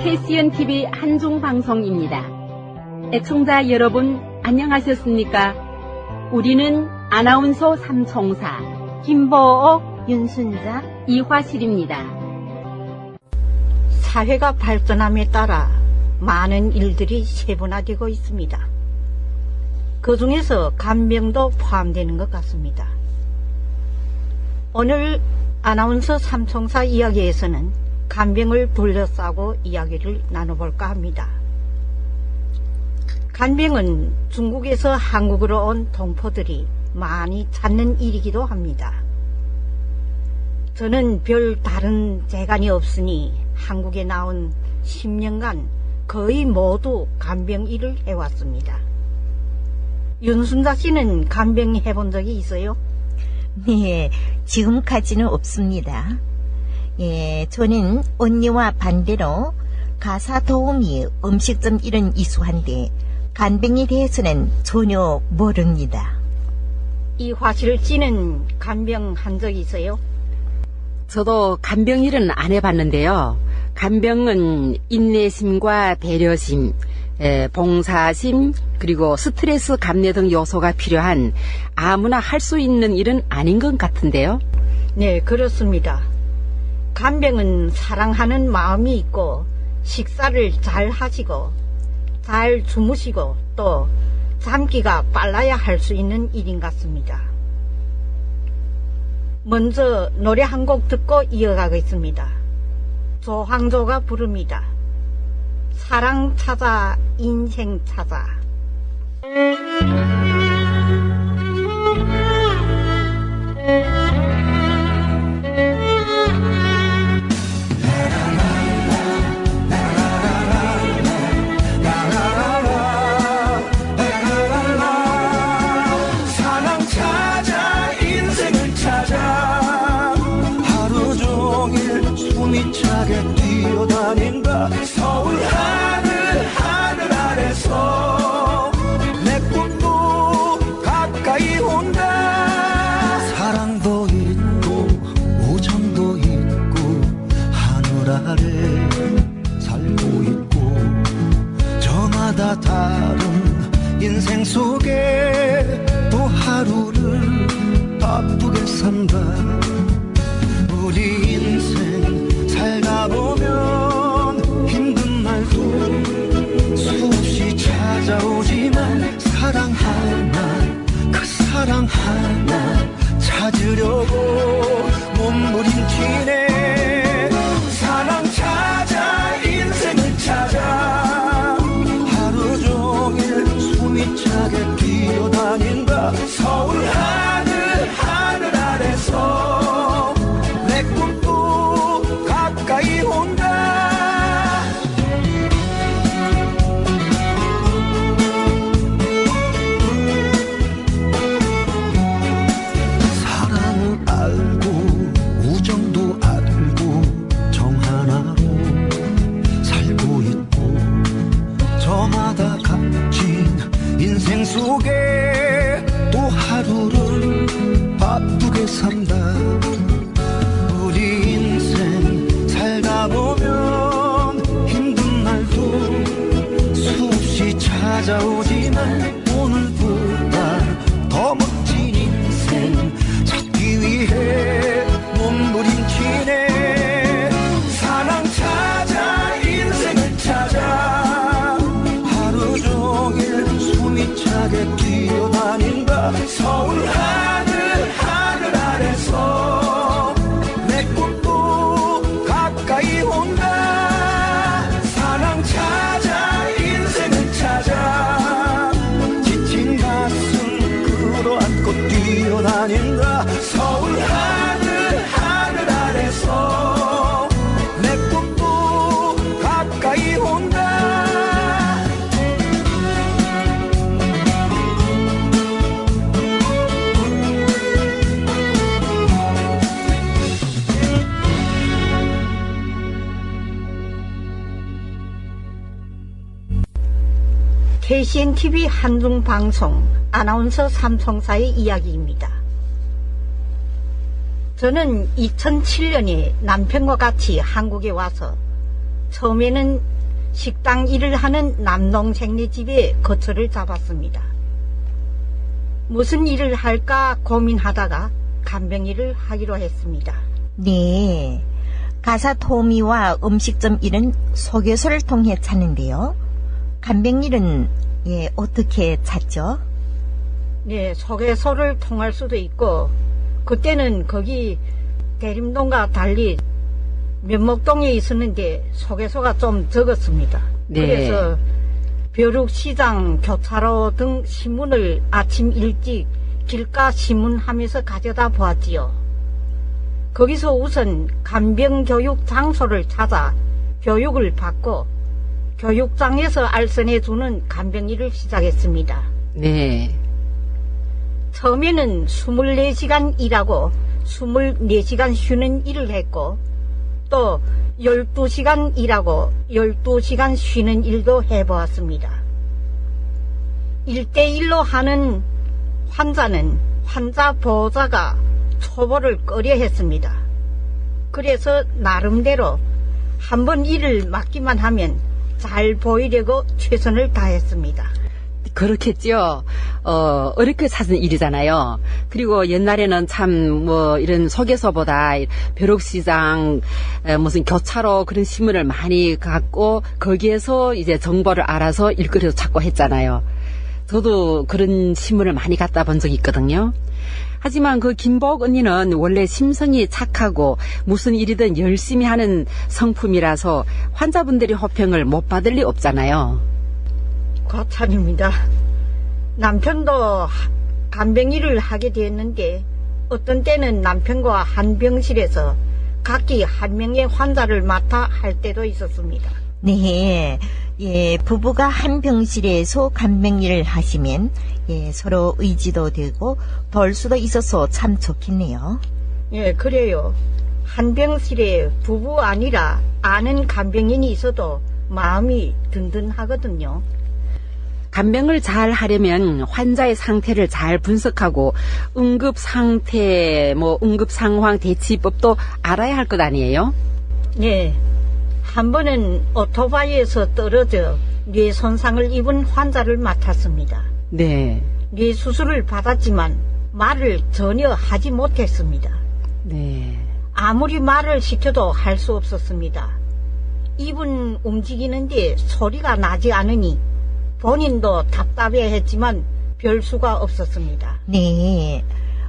KCNTV 한중방송입니다. 애청자 여러분 안녕하셨습니까? 우리는 아나운서 삼총사 김보옥, 윤순자, 이화실입니다. 사회가 발전함에 따라 많은 일들이 세분화되고 있습니다. 그 중에서 간병도 포함되는 것 같습니다. 오늘 아나운서 삼총사 이야기에서는 간병을 둘러싸고 이야기를 나눠볼까 합니다. 간병은 중국에서 한국으로 온 동포들이 많이 찾는 일이기도 합니다. 저는 별 다른 재간이 없으니 한국에 나온 10년간 거의 모두 간병 일을 해왔습니다. 윤순자 씨는 간병 해본 적이 있어요? 네, 지금까지는 없습니다. 저는 언니와 반대로 가사 도우미, 음식점 일은 이수한데 간병에 대해서는 전혀 모릅니다. 이화실 씨는 간병 한 적이 있어요? 저도 간병 일은 안 해봤는데요. 간병은 인내심과 배려심, 봉사심, 그리고 스트레스 감내 등 요소가 필요한 아무나 할 수 있는 일은 아닌 것 같은데요. 네, 그렇습니다. 간병은 사랑하는 마음이 있고 식사를 잘 하시고 잘 주무시고 또 잠기가 빨라야 할 수 있는 일인 같습니다. 먼저 노래 한 곡 듣고 이어가겠습니다. 조항조가 부릅니다. 사랑 찾아 인생 찾아. 사랑 찾아 인생을 찾아 하루 종일 숨이 차게 뛰어다닌다. 서울 하늘 아래서 내 꿈도 가까이 온다. 사랑도 있고 우정도 있고 하늘 아래 살고 있고 저마다 다른 인생 속에 또 하루를 바쁘게 산다. 우리 인생 살다 보면 힘든 날도 수없이 찾아오지만 사랑 하나, 그 사랑 하나 찾으려고 몸부림치네. 사랑 찾아 인생을 찾아 하루 종일 숨이 차게 뛰어다닌다. 서울 하늘 아래서 내 꿈도 가까이 온다. 사랑을 알고 우정도 알고 정 하나로 살고 있고 저마다 값진 인생 속에 또 하루를 바쁘게 산다. 우리 인생 살다 보면 힘든 날도 수없이 찾아오지만 오늘보다 더 멋진 인생 찾기 위해 몸부림치네. 사랑 찾아 인생을 찾아 하루 종일 숨이 차게 뛰어다닌다. 서울 하늘 아래서 내 꿈도 가까이 온다. 사랑 찾아 인생을 찾아 지친 가슴 끌어안고 뛰어다닌다. 서울 하늘 아래서 내 꿈도 가까이 온다. KCNTV 한중방송 아나운서 삼총사의 이야기입니다. 저는 2007년에 남편과 같이 한국에 와서 처음에는 식당 일을 하는 남동생네 집에 거처를 잡았습니다. 무슨 일을 할까 고민하다가 간병 일을 하기로 했습니다. 네. 가사 도우미와 음식점 일은 소개소를 통해 찾는데요. 간병 일은 어떻게 찾죠? 네, 소개소를 통할 수도 있고, 그때는 거기 대림동과 달리 면목동에 있었는데 소개소가 좀 적었습니다. 네. 그래서 벼룩시장, 교차로 등 신문을 아침 일찍 길가 신문하면서 가져다 보았지요. 거기서 우선 간병교육 장소를 찾아 교육을 받고 교육장에서 알선해주는 간병 일을 시작했습니다. 네. 처음에는 24시간 일하고 24시간 쉬는 일을 했고 또 12시간 일하고 12시간 쉬는 일도 해보았습니다. 1대1로 하는 환자는 환자 보호자가 초보를 꺼려했습니다. 그래서 나름대로 한번 일을 맡기만 하면 잘 보이려고 최선을 다했습니다. 그렇겠죠. 어렵게 찾은 일이잖아요. 그리고 옛날에는 참 이런 소개서보다 벼룩시장, 무슨 교차로 그런 신문을 많이 갖고 거기에서 이제 정보를 알아서 일거리로 찾고 했잖아요. 저도 그런 신문을 많이 갖다 본 적이 있거든요. 하지만 그 김복 언니는 원래 심성이 착하고 무슨 일이든 열심히 하는 성품이라서 환자분들의 호평을 못 받을 리 없잖아요. 과찬입니다. 남편도 간병 일을 하게 됐는데 어떤 때는 남편과 한 병실에서 각기 한 명의 환자를 맡아 할 때도 있었습니다. 네. 부부가 한 병실에서 간병 일을 하시면 서로 의지도 되고 도울 수도 있어서 참 좋겠네요. 예, 그래요. 한 병실에 부부 아니라 아는 간병인이 있어도 마음이 든든하거든요. 간병을 잘 하려면 환자의 상태를 잘 분석하고 응급 상태, 응급 상황 대치법도 알아야 할 것 아니에요? 네. 한 번은 오토바이에서 떨어져 뇌 손상을 입은 환자를 맡았습니다. 네. 뇌 수술을 받았지만 말을 전혀 하지 못했습니다. 네. 아무리 말을 시켜도 할 수 없었습니다. 입은 움직이는데 소리가 나지 않으니 본인도 답답해했지만 별 수가 없었습니다. 네.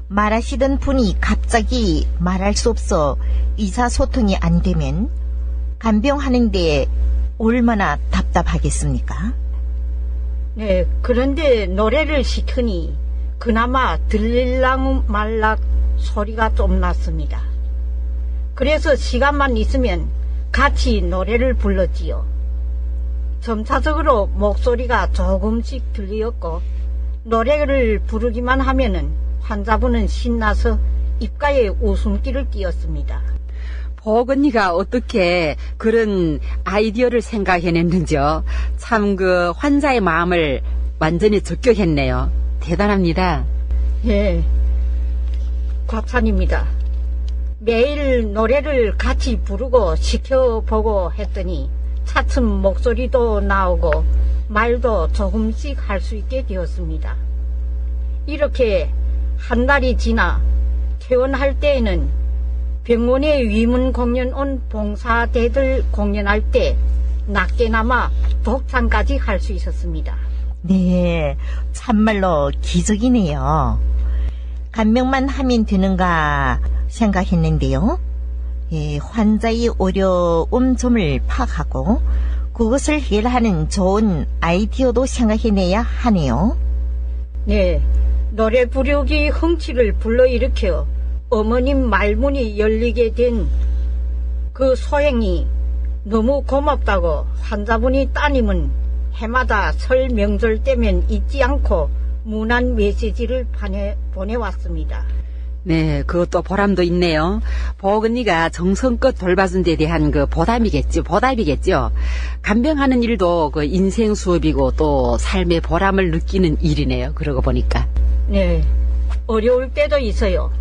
말하시던 분이 갑자기 말할 수 없어 의사소통이 안 되면 간병하는데 얼마나 답답하겠습니까? 네, 그런데 노래를 시키니 그나마 들릴랑 말락 소리가 좀 났습니다. 그래서 시간만 있으면 같이 노래를 불렀지요. 점차적으로 목소리가 조금씩 들리었고 노래를 부르기만 하면은 환자분은 신나서 입가에 웃음기를 띄었습니다. 복 언니가 어떻게 그런 아이디어를 생각해냈는지요. 참 그 환자의 마음을 완전히 적격했네요. 대단합니다. 예, 과찬입니다. 매일 노래를 같이 부르고 시켜보고 했더니 차츰 목소리도 나오고 말도 조금씩 할 수 있게 되었습니다. 이렇게 한 달이 지나 퇴원할 때에는 병원에 위문 공연 온 봉사대들 공연할 때 낮게나마 독창까지 할 수 있었습니다. 네. 참말로 기적이네요. 간병만 하면 되는가 생각했는데요. 환자의 어려움 점을 파악하고 그것을 해결하는 좋은 아이디어도 생각해내야 하네요. 네, 노래 부르기 흥치를 불러일으켜 어머님 말문이 열리게 된 그 소행이 너무 고맙다고 환자분이 따님은 해마다 설 명절 때면 잊지 않고 문안 메시지를 보내왔습니다. 네, 그것도 보람도 있네요. 복 언니가 정성껏 돌봐준 데 대한 그 보답이겠죠. 간병하는 일도 그 인생 수업이고 또 삶의 보람을 느끼는 일이네요. 그러고 보니까. 네, 어려울 때도 있어요.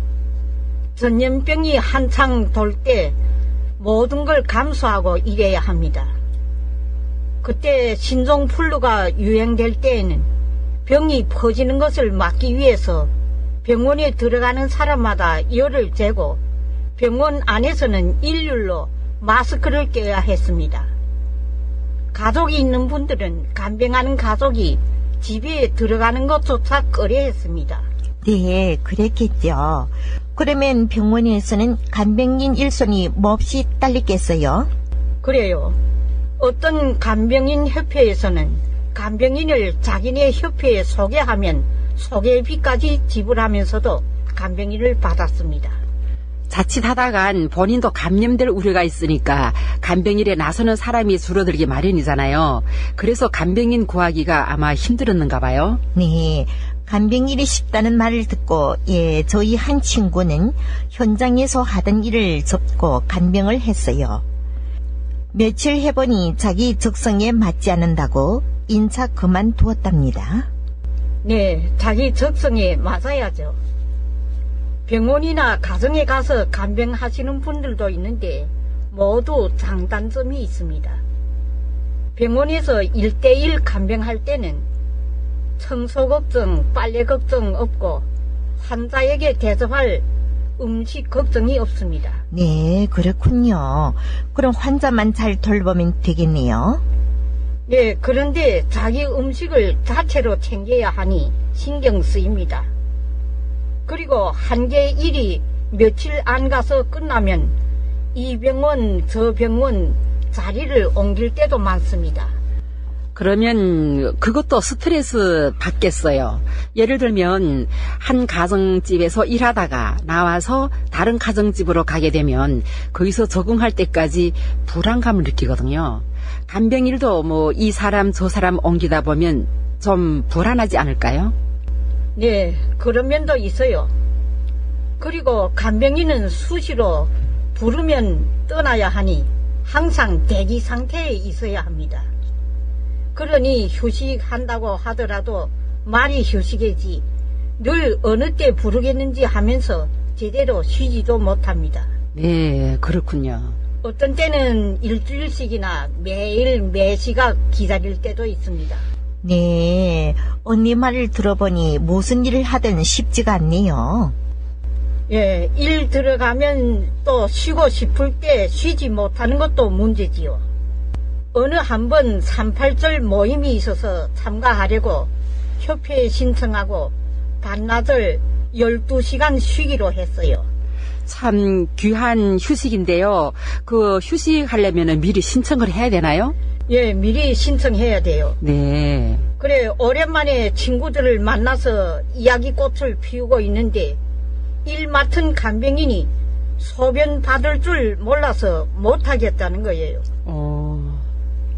전염병이 한창 돌 때 모든 걸 감수하고 일해야 합니다. 그때 신종플루가 유행될 때에는 병이 퍼지는 것을 막기 위해서 병원에 들어가는 사람마다 열을 재고 병원 안에서는 일률로 마스크를 껴야 했습니다. 가족이 있는 분들은 간병하는 가족이 집에 들어가는 것조차 꺼려했습니다. 네, 그랬겠죠. 그러면 병원에서는 간병인 일손이 몹시 딸리겠어요? 그래요. 어떤 간병인 협회에서는 간병인을 자기네 협회에 소개하면 소개비까지 지불하면서도 간병인을 받았습니다. 자칫하다간 본인도 감염될 우려가 있으니까 간병일에 나서는 사람이 줄어들기 마련이잖아요. 그래서 간병인 구하기가 아마 힘들었는가 봐요. 네, 간병일이 쉽다는 말을 듣고 저희 한 친구는 현장에서 하던 일을 접고 간병을 했어요. 며칠 해보니 자기 적성에 맞지 않는다고 인차 그만두었답니다. 네, 자기 적성에 맞아야죠. 병원이나 가정에 가서 간병하시는 분들도 있는데 모두 장단점이 있습니다. 병원에서 1:1 간병할 때는 청소 걱정, 빨래 걱정 없고 환자에게 대접할 음식 걱정이 없습니다. 네, 그렇군요. 그럼 환자만 잘 돌보면 되겠네요. 네, 그런데 자기 음식을 자체로 챙겨야 하니 신경 쓰입니다. 그리고 한 개 일이 며칠 안 가서 끝나면 이 병원 저 병원 자리를 옮길 때도 많습니다. 그러면 그것도 스트레스 받겠어요. 예를 들면 한 가정집에서 일하다가 나와서 다른 가정집으로 가게 되면 거기서 적응할 때까지 불안감을 느끼거든요. 간병일도 뭐 이 사람 저 사람 옮기다 보면 좀 불안하지 않을까요? 네, 그런 면도 있어요. 그리고 간병인은 수시로 부르면 떠나야 하니 항상 대기 상태에 있어야 합니다. 그러니 휴식한다고 하더라도 말이 휴식이지 늘 어느 때 부르겠는지 하면서 제대로 쉬지도 못합니다. 네, 그렇군요. 어떤 때는 일주일씩이나 매일 매시각 기다릴 때도 있습니다. 네, 언니 말을 들어보니 무슨 일을 하든 쉽지가 않네요. 예, 일 들어가면 또 쉬고 싶을 때 쉬지 못하는 것도 문제지요. 어느 한번 38절 모임이 있어서 참가하려고 협회에 신청하고 반나절 12시간 쉬기로 했어요. 참 귀한 휴식인데요. 그 휴식하려면 미리 신청을 해야 되나요? 예, 미리 신청해야 돼요. 네. 그래, 오랜만에 친구들을 만나서 이야기꽃을 피우고 있는데 일 맡은 간병인이 소변 받을 줄 몰라서 못하겠다는 거예요.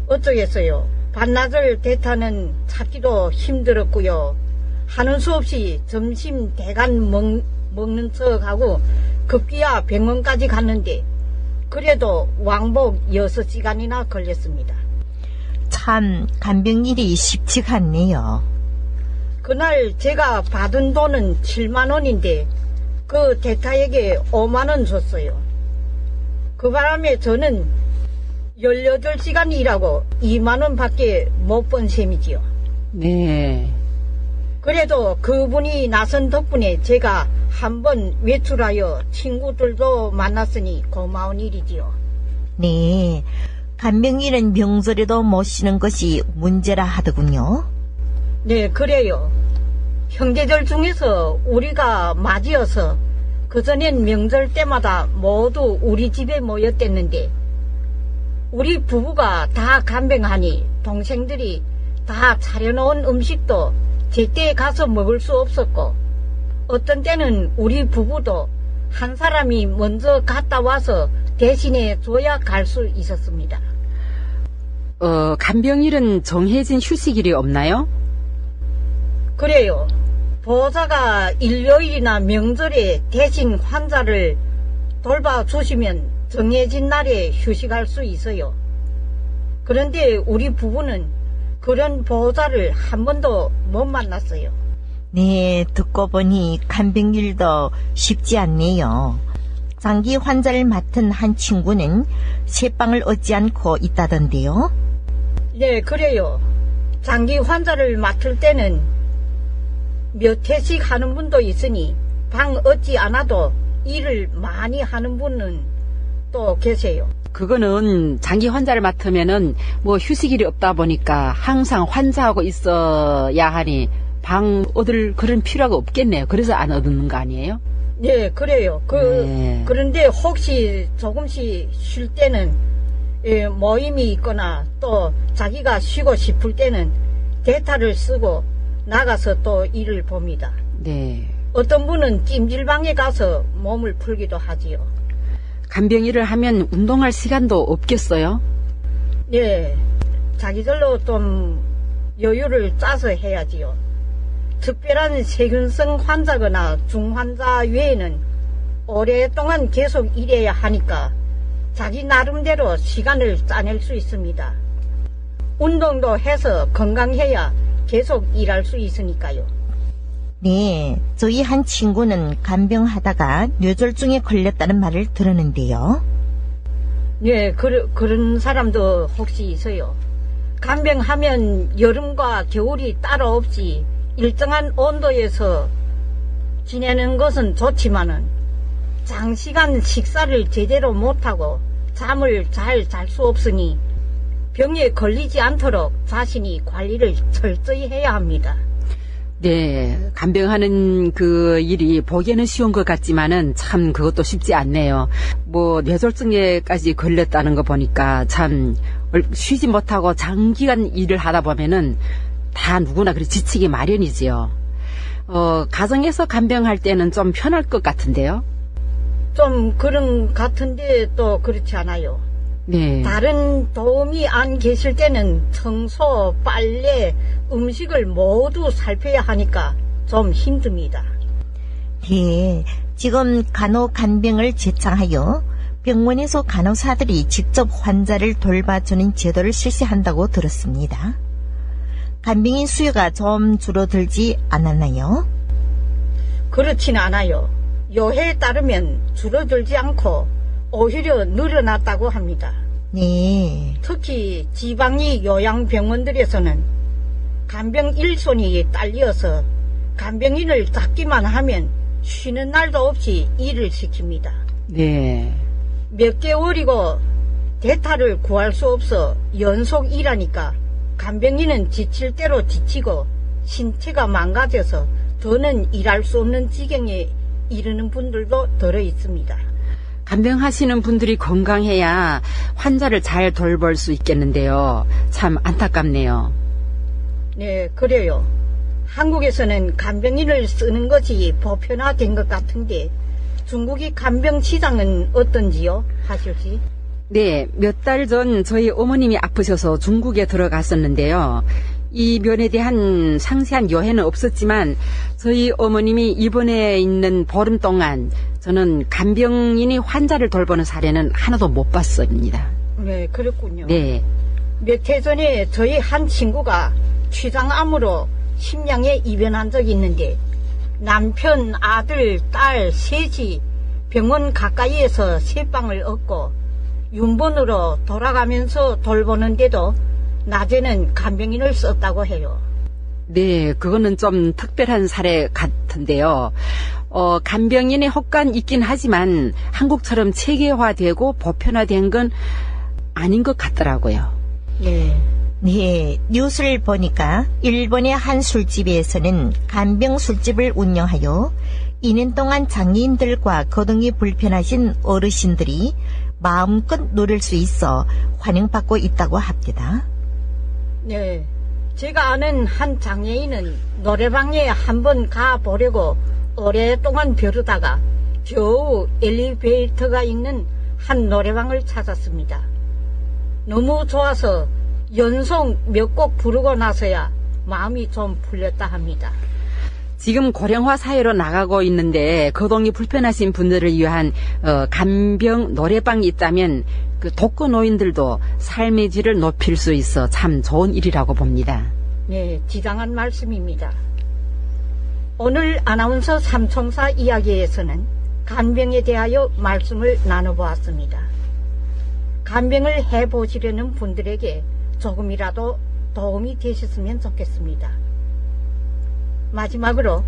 어쩌겠어요. 반나절 대타는 찾기도 힘들었고요. 하는 수 없이 점심 대간 먹는 척하고 급기야 병원까지 갔는데 그래도 왕복 6시간이나 걸렸습니다. 참 간병일이 쉽지가 않네요. 그날 제가 받은 돈은 7만 원인데 그 대타에게 5만 원 줬어요. 그 바람에 저는 18시간 일하고 2만 원밖에 못 번 셈이지요. 네. 그래도 그분이 나선 덕분에 제가 한번 외출하여 친구들도 만났으니 고마운 일이지요. 네, 간병일은 명절에도 못 쉬는 것이 문제라 하더군요. 네, 그래요. 형제들 중에서 우리가 맞이어서 그전엔 명절 때마다 모두 우리 집에 모였댔는데 우리 부부가 다 간병하니 동생들이 다 차려놓은 음식도 제때 가서 먹을 수 없었고 어떤 때는 우리 부부도 한 사람이 먼저 갔다 와서 대신에 줘야 갈 수 있었습니다. 간병일은 정해진 휴식일이 없나요? 그래요. 보호자가 일요일이나 명절에 대신 환자를 돌봐주시면 정해진 날에 휴식할 수 있어요. 그런데 우리 부부는 그런 보호자를 한 번도 못 만났어요. 네, 듣고 보니 간병일도 쉽지 않네요. 장기 환자를 맡은 한 친구는 쇠빵을 얻지 않고 있다던데요. 네, 그래요. 장기 환자를 맡을 때는 몇 회씩 하는 분도 있으니 방 얻지 않아도 일을 많이 하는 분은 또 계세요. 그거는 장기 환자를 맡으면은 뭐 휴식일이 없다 보니까 항상 환자하고 있어야 하니 방 얻을 그런 필요가 없겠네요. 그래서 안 얻는 거 아니에요? 네, 그래요. 네. 그런데 혹시 조금씩 쉴 때는 모임이 있거나 또 자기가 쉬고 싶을 때는 대타를 쓰고 나가서 또 일을 봅니다. 네. 어떤 분은 찜질방에 가서 몸을 풀기도 하지요. 간병 일을 하면 운동할 시간도 없겠어요? 네, 자기들로 좀 여유를 짜서 해야지요. 특별한 세균성 환자거나 중환자 외에는 오랫동안 계속 일해야 하니까 자기 나름대로 시간을 짜낼 수 있습니다. 운동도 해서 건강해야 계속 일할 수 있으니까요. 네, 저희 한 친구는 간병하다가 뇌졸중에 걸렸다는 말을 들었는데요. 네, 그런 사람도 혹시 있어요. 간병하면 여름과 겨울이 따로 없이 일정한 온도에서 지내는 것은 좋지만은 장시간 식사를 제대로 못하고 잠을 잘 잘 수 없으니 병에 걸리지 않도록 자신이 관리를 철저히 해야 합니다. 네, 간병하는 그 일이 보기에는 쉬운 것 같지만은 참 그것도 쉽지 않네요. 뭐 뇌졸중에까지 걸렸다는 거 보니까 참 쉬지 못하고 장기간 일을 하다 보면은 다 누구나 그래 지치기 마련이지요. 가정에서 간병할 때는 좀 편할 것 같은데요. 좀 그런 같은데 또 그렇지 않아요. 네. 다른 도움이 안 계실 때는 청소, 빨래, 음식을 모두 살펴야 하니까 좀 힘듭니다. 네, 지금 간호간병을 제창하여 병원에서 간호사들이 직접 환자를 돌봐주는 제도를 실시한다고 들었습니다. 간병인 수요가 좀 줄어들지 않았나요? 그렇진 않아요. 요해에 따르면 줄어들지 않고 오히려 늘어났다고 합니다. 네, 특히 지방의 요양병원들에서는 간병 일손이 딸려서 간병인을 잡기만 하면 쉬는 날도 없이 일을 시킵니다. 네. 몇 개월이고 대타를 구할 수 없어 연속 일하니까 간병인은 지칠 대로 지치고 신체가 망가져서 더는 일할 수 없는 지경에 이르는 분들도 들어 있습니다. 간병하시는 분들이 건강해야 환자를 잘 돌볼 수 있겠는데요. 참 안타깝네요. 네, 그래요. 한국에서는 간병인을 쓰는 것이 보편화된 것 같은데 중국의 간병 시장은 어떤지요? 하실지? 네, 몇 달 전 저희 어머님이 아프셔서 중국에 들어갔었는데요. 이 면에 대한 상세한 여해는 없었지만 저희 어머님이 입원해 있는 보름 동안 저는 간병인이 환자를 돌보는 사례는 하나도 못 봤습니다. 네, 그렇군요. 네. 몇 해 전에 저희 한 친구가 췌장암으로 심양에 입원한 적이 있는데 남편, 아들, 딸 셋이 병원 가까이에서 쇠빵을 얻고 윤본으로 돌아가면서 돌보는데도 낮에는 간병인을 썼다고 해요. 네, 그거는 좀 특별한 사례 같은데요. 간병인의 혹간 있긴 하지만 한국처럼 체계화되고 보편화된 건 아닌 것 같더라고요. 네. 네, 뉴스를 보니까 일본의 한 술집에서는 간병 술집을 운영하여 2년 동안 장애인들과 거동이 불편하신 어르신들이 마음껏 노릴 수 있어 환영받고 있다고 합니다. 네. 제가 아는 한 장애인은 노래방에 한번 가보려고 오랫동안 벼르다가 겨우 엘리베이터가 있는 한 노래방을 찾았습니다. 너무 좋아서 연속 몇 곡 부르고 나서야 마음이 좀 풀렸다 합니다. 지금 고령화 사회로 나가고 있는데 거동이 불편하신 분들을 위한 간병 노래방이 있다면 그 독거노인들도 삶의 질을 높일 수 있어 참 좋은 일이라고 봅니다. 네, 지당한 말씀입니다. 오늘 아나운서 삼총사 이야기에서는 간병에 대하여 말씀을 나눠보았습니다. 간병을 해보시려는 분들에게 조금이라도 도움이 되셨으면 좋겠습니다. 마지막으로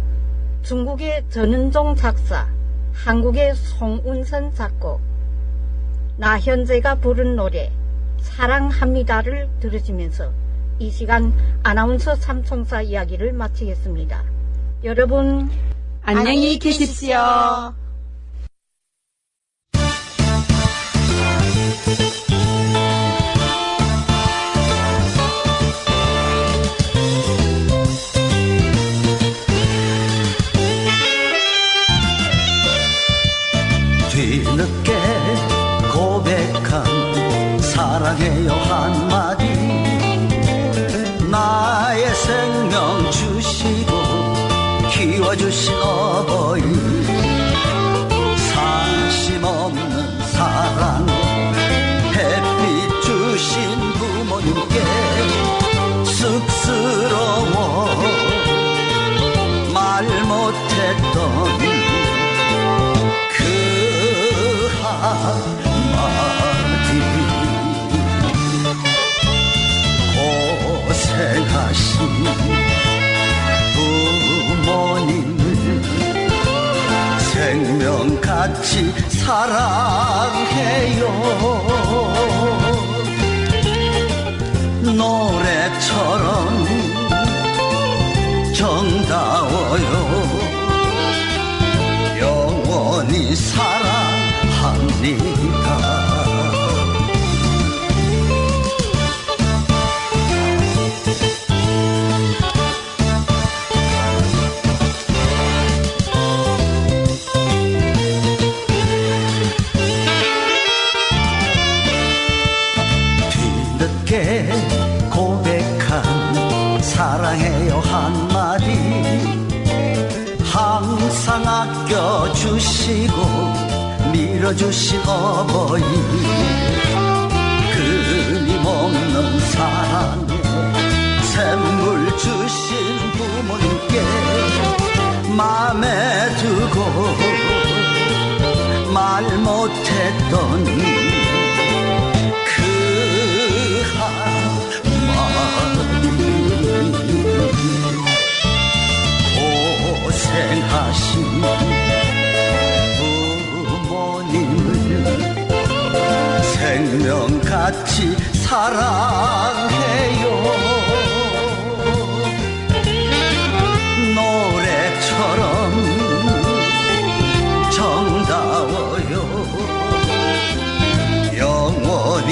중국의 전은종 작사, 한국의 송운선 작곡, 나현재가 부른 노래 사랑합니다를 들으시면서 이 시간 아나운서 삼총사 이야기를 마치겠습니다. 여러분 안녕히 계십시오. 뒤늦게 고백한 사랑해요 한마디 나의 생명 주시고 키워주신 어버이 상심 없는 사랑 햇빛 주신 부모님께 쑥스러워 말 못했던 한마디 고생하신 부모님을 생명같이 사랑해요. 노래처럼 정다워요. 영원히 사랑합니다. 뒤늦게 고백한 사랑해요 한마디 항상 아껴주시고 밀어주신 어버이 끊임없는 사랑에 샘물 주신 부모님께 맘에 두고 말 못했던 그 한마디 고생하신 부모님을 생명같이 사랑해요. 노래처럼 정다워요. 영원히